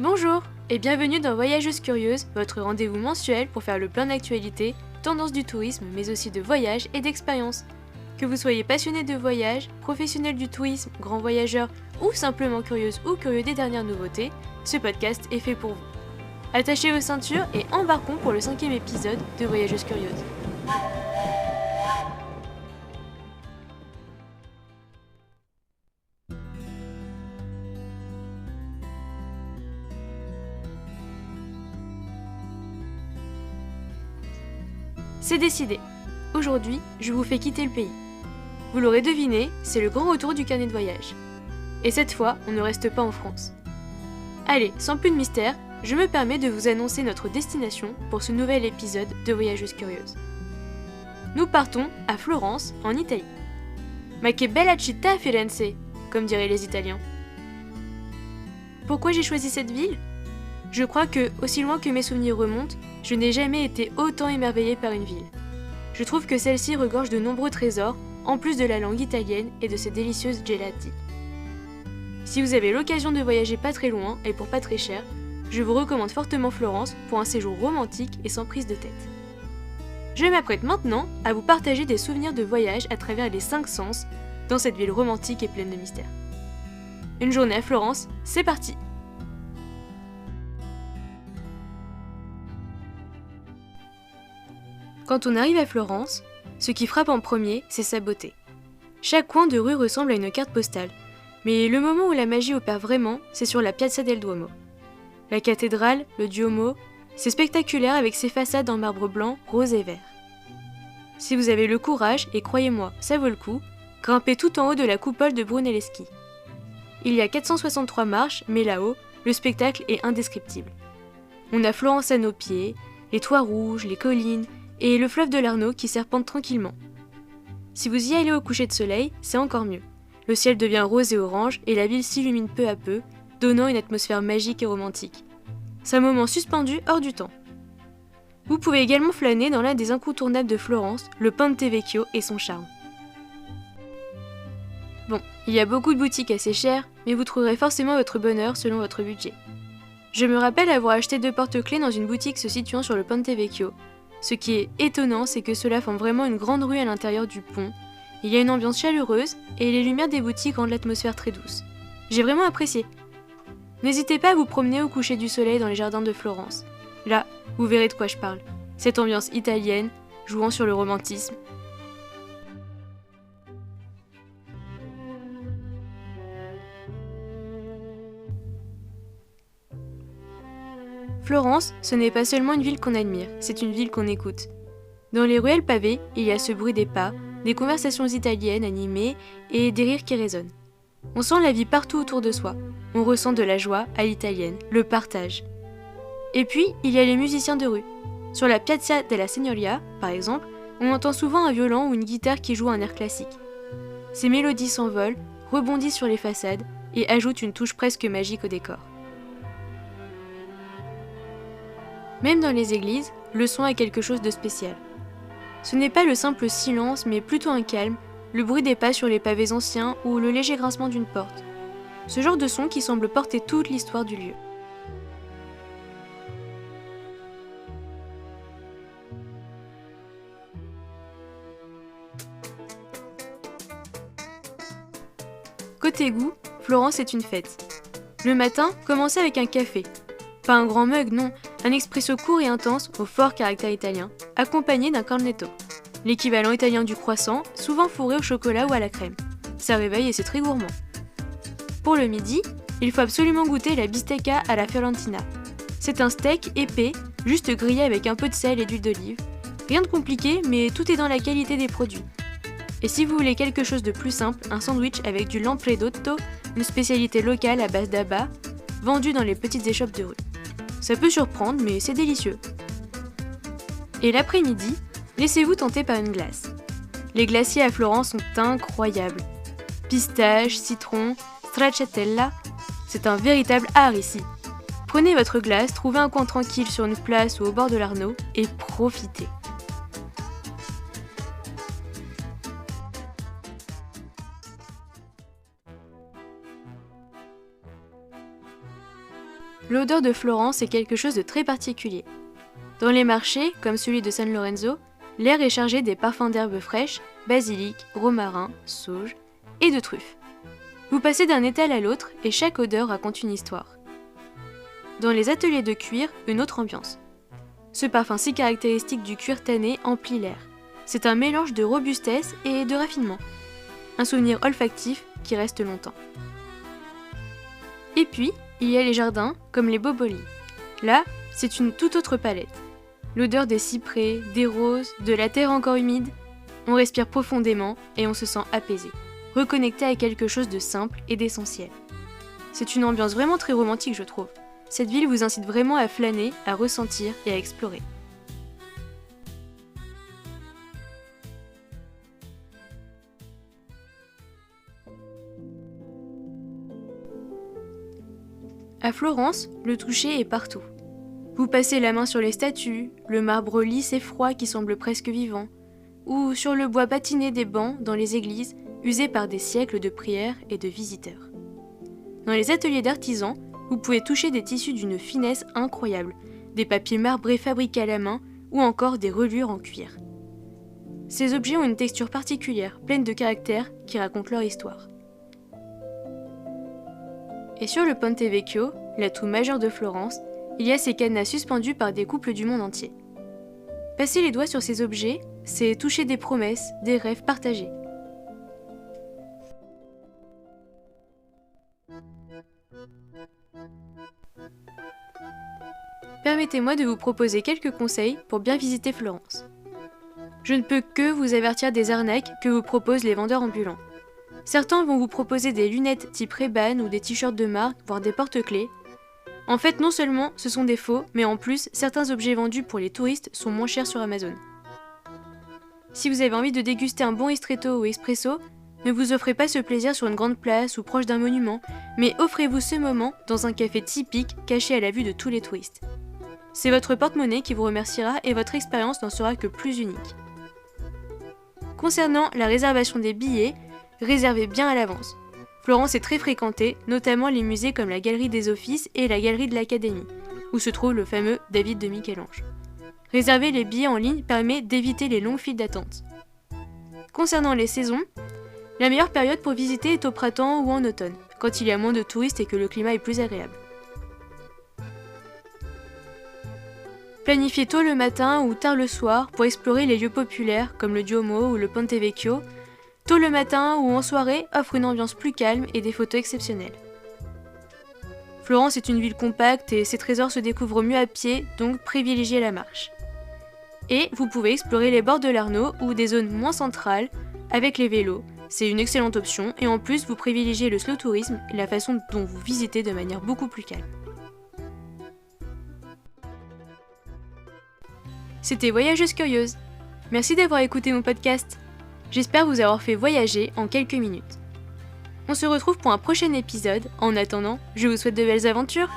Bonjour et bienvenue dans Voyageuse Curieuse, votre rendez-vous mensuel pour faire le plein d'actualités, tendances du tourisme, mais aussi de voyages et d'expériences. Que vous soyez passionné de voyage, professionnel du tourisme, grand voyageur ou simplement curieuse ou curieux des dernières nouveautés, ce podcast est fait pour vous. Attachez vos ceintures et embarquons pour le 5e épisode de Voyageuse Curieuse. C'est décidé. Aujourd'hui, je vous fais quitter le pays. Vous l'aurez deviné, c'est le grand retour du carnet de voyage. Et cette fois, on ne reste pas en France. Allez, sans plus de mystère, je me permets de vous annoncer notre destination pour ce nouvel épisode de Voyageuse Curieuse. Nous partons à Florence, en Italie. Ma che bella città Firenze, comme diraient les Italiens. Pourquoi j'ai choisi cette ville ? Je crois que, aussi loin que mes souvenirs remontent, je n'ai jamais été autant émerveillée par une ville. Je trouve que celle-ci regorge de nombreux trésors, en plus de la langue italienne et de ses délicieuses gelati. Si vous avez l'occasion de voyager pas très loin et pour pas très cher, je vous recommande fortement Florence pour un séjour romantique et sans prise de tête. Je m'apprête maintenant à vous partager des souvenirs de voyage à travers les 5 sens dans cette ville romantique et pleine de mystères. Une journée à Florence, c'est parti! Quand on arrive à Florence, ce qui frappe en premier, c'est sa beauté. Chaque coin de rue ressemble à une carte postale, mais le moment où la magie opère vraiment, c'est sur la Piazza del Duomo. La cathédrale, le Duomo, c'est spectaculaire avec ses façades en marbre blanc, rose et vert. Si vous avez le courage, et croyez-moi, ça vaut le coup, grimpez tout en haut de la coupole de Brunelleschi. Il y a 463 marches, mais là-haut, le spectacle est indescriptible. On a Florence à nos pieds, les toits rouges, les collines, et le fleuve de l'Arno qui serpente tranquillement. Si vous y allez au coucher de soleil, c'est encore mieux. Le ciel devient rose et orange et la ville s'illumine peu à peu, donnant une atmosphère magique et romantique. C'est un moment suspendu hors du temps. Vous pouvez également flâner dans l'un des incontournables de Florence, le Ponte Vecchio et son charme. Bon, il y a beaucoup de boutiques assez chères, mais vous trouverez forcément votre bonheur selon votre budget. Je me rappelle avoir acheté 2 porte-clés dans une boutique se situant sur le Ponte Vecchio. Ce qui est étonnant, c'est que cela forme vraiment une grande rue à l'intérieur du pont. Il y a une ambiance chaleureuse et les lumières des boutiques rendent l'atmosphère très douce. J'ai vraiment apprécié. N'hésitez pas à vous promener au coucher du soleil dans les jardins de Florence. Là, vous verrez de quoi je parle. Cette ambiance italienne, jouant sur le romantisme. Florence, ce n'est pas seulement une ville qu'on admire, c'est une ville qu'on écoute. Dans les ruelles pavées, il y a ce bruit des pas, des conversations italiennes animées et des rires qui résonnent. On sent la vie partout autour de soi. On ressent de la joie à l'italienne, le partage. Et puis, il y a les musiciens de rue. Sur la Piazza della Signoria, par exemple, on entend souvent un violon ou une guitare qui joue un air classique. Ces mélodies s'envolent, rebondissent sur les façades et ajoutent une touche presque magique au décor. Même dans les églises, le son a quelque chose de spécial. Ce n'est pas le simple silence, mais plutôt un calme, le bruit des pas sur les pavés anciens ou le léger grincement d'une porte. Ce genre de son qui semble porter toute l'histoire du lieu. Côté goût, Florence est une fête. Le matin, commencez avec un café. Pas un grand mug, non, un expresso court et intense au fort caractère italien, accompagné d'un cornetto. L'équivalent italien du croissant, souvent fourré au chocolat ou à la crème. Ça réveille et c'est très gourmand. Pour le midi, il faut absolument goûter la bistecca alla fiorentina. C'est un steak épais, juste grillé avec un peu de sel et d'huile d'olive. Rien de compliqué, mais tout est dans la qualité des produits. Et si vous voulez quelque chose de plus simple, un sandwich avec du lampredotto, une spécialité locale à base d'abats, vendue dans les petites échoppes de rue. Ça peut surprendre, mais c'est délicieux. Et l'après-midi, laissez-vous tenter par une glace. Les glaciers à Florence sont incroyables. Pistache, citron, stracciatella, c'est un véritable art ici. Prenez votre glace, trouvez un coin tranquille sur une place ou au bord de l'Arno et profitez. L'odeur de Florence est quelque chose de très particulier. Dans les marchés, comme celui de San Lorenzo, l'air est chargé des parfums d'herbes fraîches, basilic, romarin, sauge et de truffes. Vous passez d'un étal à l'autre et chaque odeur raconte une histoire. Dans les ateliers de cuir, une autre ambiance. Ce parfum si caractéristique du cuir tanné emplit l'air. C'est un mélange de robustesse et de raffinement. Un souvenir olfactif qui reste longtemps. Et puis, il y a les jardins, comme les bobolis. Là, c'est une toute autre palette. L'odeur des cyprès, des roses, de la terre encore humide. On respire profondément et on se sent apaisé, reconnecté à quelque chose de simple et d'essentiel. C'est une ambiance vraiment très romantique, je trouve. Cette ville vous incite vraiment à flâner, à ressentir et à explorer. À Florence, le toucher est partout. Vous passez la main sur les statues, le marbre lisse et froid qui semble presque vivant, ou sur le bois patiné des bancs dans les églises, usés par des siècles de prières et de visiteurs. Dans les ateliers d'artisans, vous pouvez toucher des tissus d'une finesse incroyable, des papiers marbrés fabriqués à la main ou encore des reliures en cuir. Ces objets ont une texture particulière, pleine de caractère, qui racontent leur histoire. Et sur le Ponte Vecchio, l'atout majeur de Florence, il y a ces cadenas suspendus par des couples du monde entier. Passer les doigts sur ces objets, c'est toucher des promesses, des rêves partagés. Permettez-moi de vous proposer quelques conseils pour bien visiter Florence. Je ne peux que vous avertir des arnaques que vous proposent les vendeurs ambulants. Certains vont vous proposer des lunettes type Ray-Ban ou des t-shirts de marque, voire des porte-clés. En fait, non seulement ce sont des faux, mais en plus, certains objets vendus pour les touristes sont moins chers sur Amazon. Si vous avez envie de déguster un bon ristretto ou espresso, ne vous offrez pas ce plaisir sur une grande place ou proche d'un monument, mais offrez-vous ce moment dans un café typique caché à la vue de tous les touristes. C'est votre porte-monnaie qui vous remerciera et votre expérience n'en sera que plus unique. Concernant la réservation des billets, réservez bien à l'avance. Florence est très fréquentée, notamment les musées comme la Galerie des Offices et la Galerie de l'Académie, où se trouve le fameux David de Michel-Ange. Réserver les billets en ligne permet d'éviter les longues files d'attente. Concernant les saisons, la meilleure période pour visiter est au printemps ou en automne, quand il y a moins de touristes et que le climat est plus agréable. Planifiez tôt le matin ou tard le soir pour explorer les lieux populaires comme le Duomo ou le Ponte Vecchio. Tôt le matin ou en soirée offre une ambiance plus calme et des photos exceptionnelles. Florence est une ville compacte et ses trésors se découvrent mieux à pied, donc privilégiez la marche. Et vous pouvez explorer les bords de l'Arno ou des zones moins centrales avec les vélos. C'est une excellente option et en plus vous privilégiez le slow tourisme et la façon dont vous visitez de manière beaucoup plus calme. C'était Voyageuse Curieuse. Merci d'avoir écouté mon podcast. J'espère vous avoir fait voyager en quelques minutes. On se retrouve pour un prochain épisode. En attendant, je vous souhaite de belles aventures.